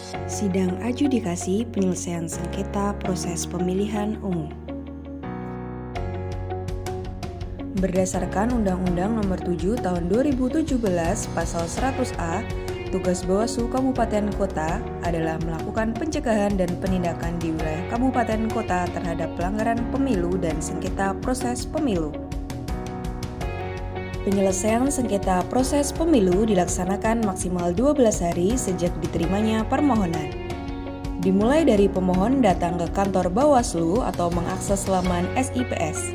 Sidang adjudikasi penyelesaian sengketa proses pemilihan umum. Berdasarkan Undang-Undang Nomor 7 Tahun 2017 Pasal 100A, tugas Bawaslu Kabupaten Kota adalah melakukan pencegahan dan penindakan di wilayah Kabupaten Kota terhadap pelanggaran pemilu dan sengketa proses pemilu. Penyelesaian sengketa proses pemilu dilaksanakan maksimal 12 hari sejak diterimanya permohonan. Dimulai dari pemohon datang ke kantor Bawaslu atau mengakses laman SIPS.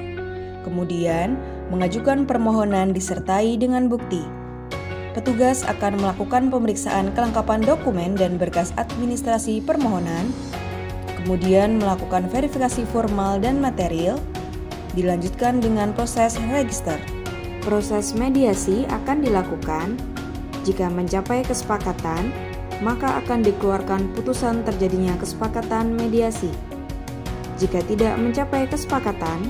Kemudian, mengajukan permohonan disertai dengan bukti. Petugas akan melakukan pemeriksaan kelengkapan dokumen dan berkas administrasi permohonan, kemudian melakukan verifikasi formal dan material, dilanjutkan dengan proses register. Proses mediasi akan dilakukan. Jika mencapai kesepakatan, maka akan dikeluarkan putusan terjadinya kesepakatan mediasi. Jika tidak mencapai kesepakatan,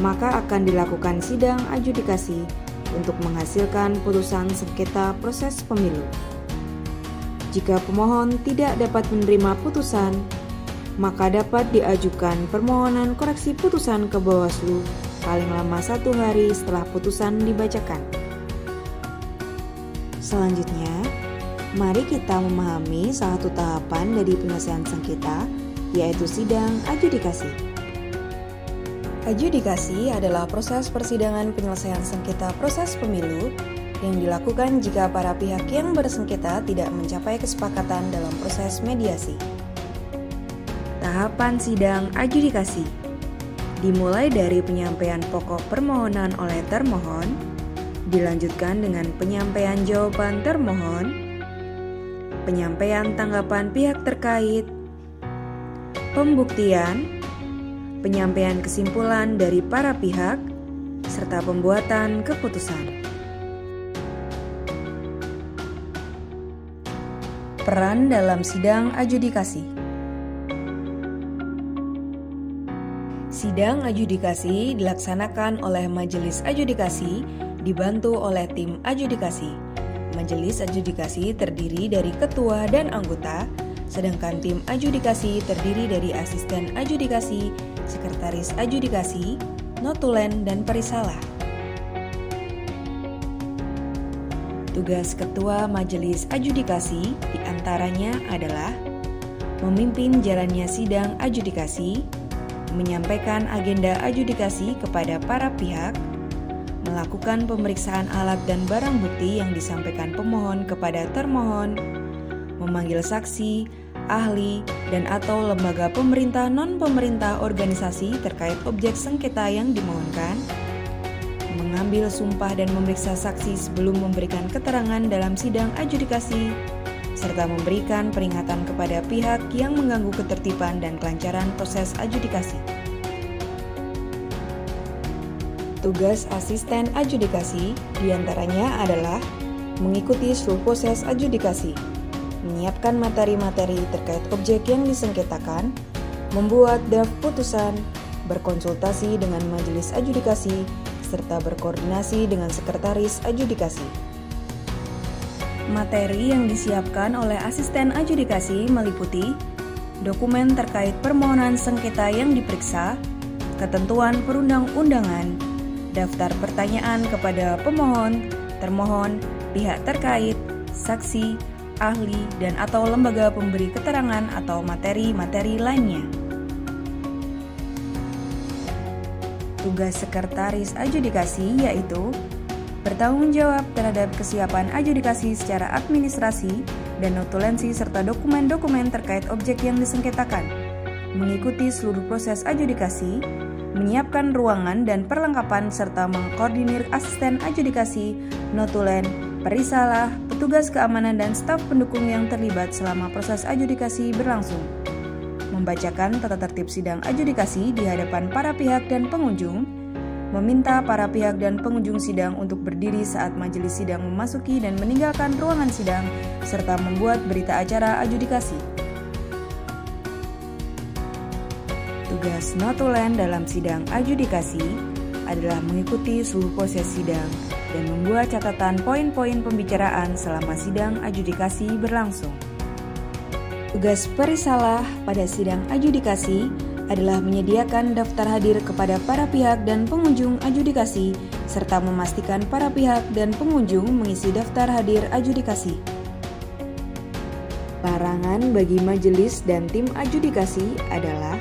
maka akan dilakukan sidang adjudikasi untuk menghasilkan putusan sengketa proses pemilu. Jika pemohon tidak dapat menerima putusan, maka dapat diajukan permohonan koreksi putusan ke Bawaslu paling lama 1 hari setelah putusan dibacakan. Selanjutnya, mari kita memahami salah satu tahapan dari penyelesaian sengketa, yaitu sidang adjudikasi. Adjudikasi adalah proses persidangan penyelesaian sengketa proses pemilu yang dilakukan jika para pihak yang bersengketa tidak mencapai kesepakatan dalam proses mediasi. Tahapan sidang adjudikasi dimulai dari penyampaian pokok permohonan oleh termohon, dilanjutkan dengan penyampaian jawaban termohon, penyampaian tanggapan pihak terkait, pembuktian, penyampaian kesimpulan dari para pihak, serta pembuatan keputusan. Peran dalam sidang adjudikasi. Sidang adjudikasi dilaksanakan oleh Majelis Adjudikasi dibantu oleh tim adjudikasi. Majelis adjudikasi terdiri dari ketua dan anggota, sedangkan tim adjudikasi terdiri dari asisten adjudikasi, sekretaris adjudikasi, notulen, dan perisalah. Tugas ketua Majelis Adjudikasi diantaranya adalah memimpin jalannya sidang adjudikasi, menyampaikan agenda adjudikasi kepada para pihak, melakukan pemeriksaan alat dan barang bukti yang disampaikan pemohon kepada termohon, memanggil saksi, ahli, dan atau lembaga pemerintah non-pemerintah organisasi terkait objek sengketa yang dimohonkan, mengambil sumpah dan memeriksa saksi sebelum memberikan keterangan dalam sidang adjudikasi, serta memberikan peringatan kepada pihak yang mengganggu ketertiban dan kelancaran proses adjudikasi. Tugas asisten adjudikasi diantaranya adalah mengikuti seluruh proses adjudikasi, menyiapkan materi-materi terkait objek yang disengketakan, membuat draft putusan, berkonsultasi dengan majelis adjudikasi, serta berkoordinasi dengan sekretaris adjudikasi. Materi yang disiapkan oleh asisten adjudikasi meliputi dokumen terkait permohonan sengketa yang diperiksa, ketentuan perundang-undangan, daftar pertanyaan kepada pemohon, termohon, pihak terkait, saksi, ahli, dan atau lembaga pemberi keterangan atau materi-materi lainnya. Tugas sekretaris adjudikasi yaitu bertanggung jawab terhadap kesiapan adjudikasi secara administrasi dan notulensi serta dokumen-dokumen terkait objek yang disengketakan, mengikuti seluruh proses adjudikasi, menyiapkan ruangan dan perlengkapan serta mengkoordinir asisten adjudikasi, notulen, perisalah, petugas keamanan dan staf pendukung yang terlibat selama proses adjudikasi berlangsung. Membacakan tata tertib sidang adjudikasi di hadapan para pihak dan pengunjung, meminta para pihak dan pengunjung sidang untuk berdiri saat majelis sidang memasuki dan meninggalkan ruangan sidang, serta membuat berita acara adjudikasi. Tugas notulen dalam sidang adjudikasi adalah mengikuti seluruh proses sidang dan membuat catatan poin-poin pembicaraan selama sidang adjudikasi berlangsung. Tugas perisalah pada sidang adjudikasi adalah menyediakan daftar hadir kepada para pihak dan pengunjung adjudikasi, serta memastikan para pihak dan pengunjung mengisi daftar hadir adjudikasi. Larangan bagi majelis dan tim adjudikasi adalah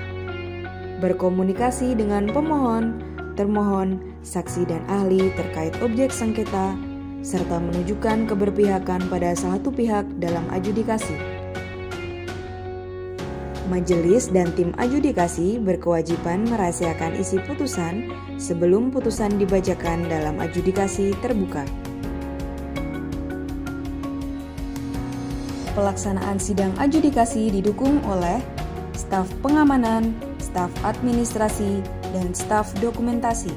berkomunikasi dengan pemohon, termohon, saksi dan ahli terkait objek sengketa, serta menunjukkan keberpihakan pada salah satu pihak dalam adjudikasi. Majelis dan tim adjudikasi berkewajiban merahasiakan isi putusan sebelum putusan dibacakan dalam adjudikasi terbuka. Pelaksanaan sidang adjudikasi didukung oleh staf pengamanan, staf administrasi, dan staf dokumentasi.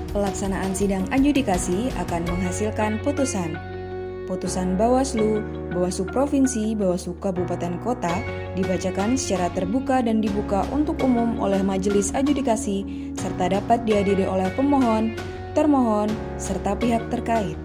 Pelaksanaan sidang adjudikasi akan menghasilkan putusan Bawaslu, Bawaslu Provinsi, Bawaslu Kabupaten Kota dibacakan secara terbuka dan dibuka untuk umum oleh majelis adjudikasi serta dapat dihadiri oleh pemohon, termohon, serta pihak terkait.